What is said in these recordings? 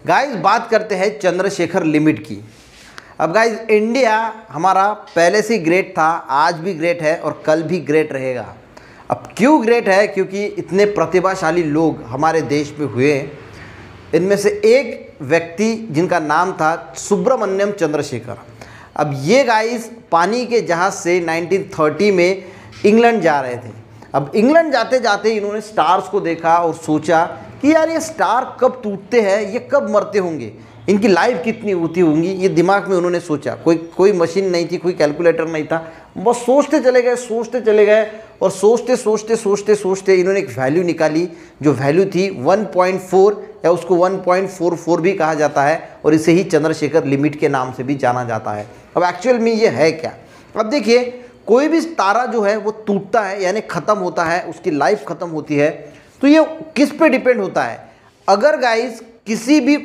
Guys बात करते हैं चंद्रशेखर लिमिट की। अब गाइस इंडिया हमारा पहले से ग्रेट था, आज भी ग्रेट है और कल भी ग्रेट रहेगा। अब क्यों ग्रेट है? क्योंकि इतने प्रतिभाशाली लोग हमारे देश में हुए। इनमें से एक व्यक्ति जिनका नाम था सुब्रमण्यम चंद्रशेखर। अब ये गाइस पानी के जहाज़ से 1930 में इंग्लैंड जा रहे थे। अब इंग्लैंड जाते जाते इन्होंने स्टार्स को देखा और सोचा कि यार ये स्टार कब टूटते हैं, ये कब मरते होंगे, इनकी लाइफ कितनी होती होंगी, ये दिमाग में उन्होंने सोचा। कोई मशीन नहीं थी, कोई कैलकुलेटर नहीं था, बस सोचते चले गए और सोचते इन्होंने एक वैल्यू निकाली जो वैल्यू थी 1.4 या उसको 1.44 भी कहा जाता है और इसे ही चंद्रशेखर लिमिट के नाम से भी जाना जाता है। अब एक्चुअल में ये है क्या? अब देखिए, कोई भी तारा जो है वो टूटता है यानी ख़त्म होता है, उसकी लाइफ ख़त्म होती है, तो ये किस पे डिपेंड होता है? अगर गाइस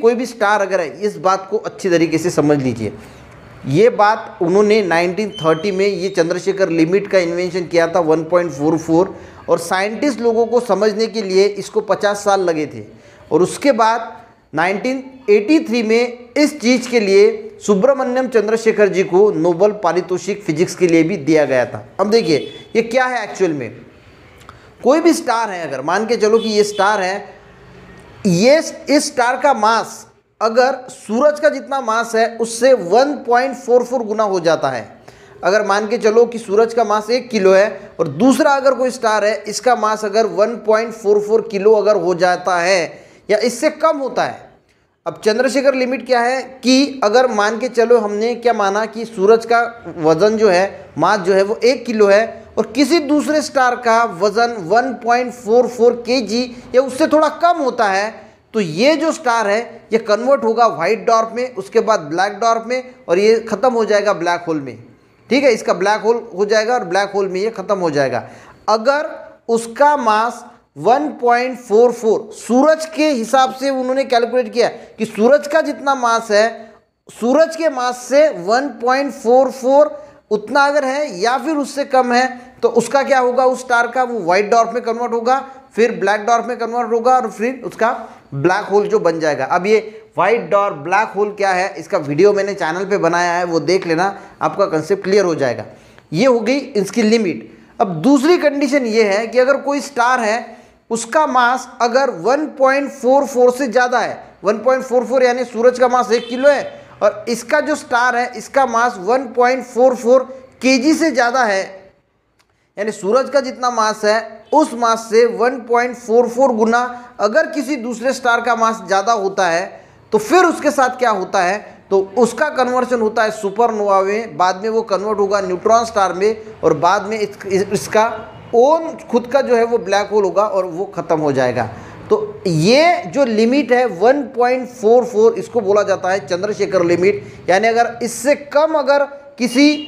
कोई भी स्टार अगर है, इस बात को अच्छी तरीके से समझ लीजिए। ये बात उन्होंने 1930 में ये चंद्रशेखर लिमिट का इन्वेंशन किया था 1.44 और साइंटिस्ट लोगों को समझने के लिए इसको 50 साल लगे थे और उसके बाद 1983 में इस चीज़ के लिए सुब्रमण्यम चंद्रशेखर जी को नोबेल पारितोषिक फिजिक्स के लिए भी दिया गया था। अब देखिए ये क्या है एक्चुअल में। कोई भी स्टार है, अगर मान के चलो कि ये स्टार है, ये इस स्टार का मास अगर सूरज का जितना मास है उससे 1.44 गुना हो जाता है। अगर मान के चलो कि सूरज का मास 1 किलो है और दूसरा अगर कोई स्टार है, इसका मास अगर 1.44 किलो अगर हो जाता है या इससे कम होता है। अब चंद्रशेखर लिमिट क्या है कि अगर मान के चलो हमने क्या माना कि सूरज का वज़न जो है, मास जो है वो 1 किलो है और किसी दूसरे स्टार का वज़न 1.44 केजी या उससे थोड़ा कम होता है, तो ये जो स्टार है ये कन्वर्ट होगा वाइट डॉर्फ में, उसके बाद ब्लैक डॉर्फ में और ये ख़त्म हो जाएगा ब्लैक होल में। ठीक है, इसका ब्लैक होल हो जाएगा और ब्लैक होल में ये ख़त्म हो जाएगा। अगर उसका मास 1.44 सूरज के हिसाब से उन्होंने कैलकुलेट किया कि सूरज का जितना मास है, सूरज के मास से 1.44 उतना अगर है या फिर उससे कम है, तो उसका क्या होगा, उस स्टार का वो वाइट डॉर्फ में कन्वर्ट होगा, फिर ब्लैक डॉर्फ में कन्वर्ट होगा और फिर उसका ब्लैक होल जो बन जाएगा। अब ये वाइट डॉर्फ ब्लैक होल क्या है, इसका वीडियो मैंने चैनल पे बनाया है, वो देख लेना, आपका कंसेप्ट क्लियर हो जाएगा। ये हो गई इसकी लिमिट। अब दूसरी कंडीशन ये है कि अगर कोई स्टार है उसका मास अगर 1.44 से ज़्यादा है, 1.44 यानी सूरज का मास 1 किलो है और इसका जो स्टार है इसका मास 1.44 केजी से ज़्यादा है, यानी सूरज का जितना मास है उस मास से 1.44 गुना अगर किसी दूसरे स्टार का मास ज़्यादा होता है, तो फिर उसके साथ क्या होता है, तो उसका कन्वर्शन होता है सुपरनोवा में, बाद में वो कन्वर्ट होगा न्यूट्रॉन स्टार में और बाद में इसका ओन खुद का जो है वो ब्लैक होल होगा और वो ख़त्म हो जाएगा। तो ये जो लिमिट है 1.44, इसको बोला जाता है चंद्रशेखर लिमिट। यानी अगर इससे कम अगर किसी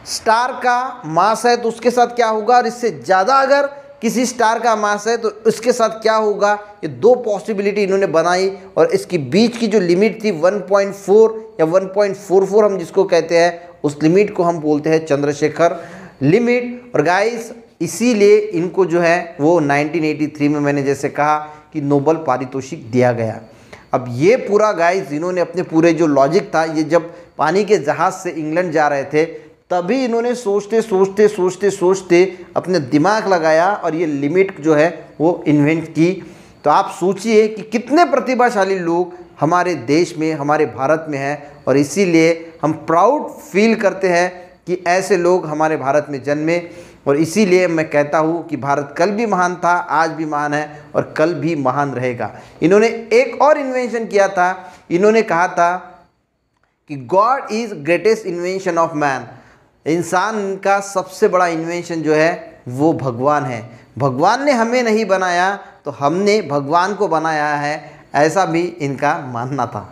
स्टार का मास है तो उसके साथ क्या होगा, और इससे ज़्यादा अगर किसी स्टार का मास है तो उसके साथ क्या होगा, ये दो पॉसिबिलिटी इन्होंने बनाई और इसकी बीच की जो लिमिट थी 1.4 या 1.44 हम जिसको कहते हैं, उस लिमिट को हम बोलते हैं चंद्रशेखर लिमिट। और गाइस इसीलिए इनको जो है वो 1983 में मैंने जैसे कहा कि नोबेल पारितोषिक दिया गया। अब ये पूरा गाइस इन्होंने अपने पूरे जो लॉजिक था, ये जब पानी के जहाज़ से इंग्लैंड जा रहे थे तभी इन्होंने सोचते अपने दिमाग लगाया और ये लिमिट जो है वो इन्वेंट की। तो आप सोचिए कि कितने प्रतिभाशाली लोग हमारे देश में, हमारे भारत में हैं और इसीलिए हम प्राउड फील करते हैं कि ऐसे लोग हमारे भारत में जन्मे। और इसीलिए मैं कहता हूँ कि भारत कल भी महान था, आज भी महान है और कल भी महान रहेगा। इन्होंने एक और इन्वेंशन किया था, इन्होंने कहा था कि God is greatest invention of man. इंसान का सबसे बड़ा इन्वेंशन जो है वो भगवान है। भगवान ने हमें नहीं बनाया तो हमने भगवान को बनाया है, ऐसा भी इनका मानना था।